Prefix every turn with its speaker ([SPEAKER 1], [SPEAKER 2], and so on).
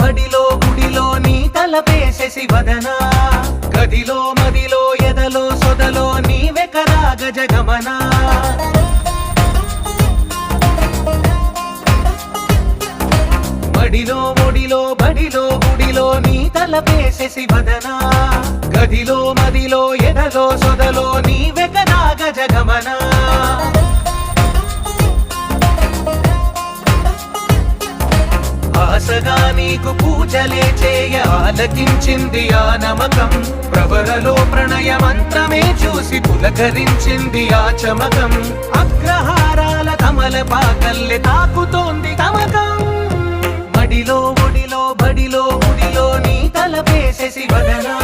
[SPEAKER 1] బడిలో గుడిలో నీ తలపేసేసి వదనా గదిలో మదిలో ఎదలో సొదలో నీవే కదా గజగమనా బడిలో ఒడిలో బడిలో గుడిలో నీ తలపేసేసి వదనా గదిలో మదిలో ఎదలో సొదలో నీవే కదా గజగమనా ఆశగా నీకు పూజలే చేయ ఆలకించింది ఆ నమకం ప్రవరలో ప్రణయ మంత్రమే చూసి పులకరించింది ఆ చమకం అగ్రహారాల కమల పాకల్లె తాకుతోంది తమకం మడిలో ఒడిలో బడిలో గుడిలో నీ తలపేసేసి వదనా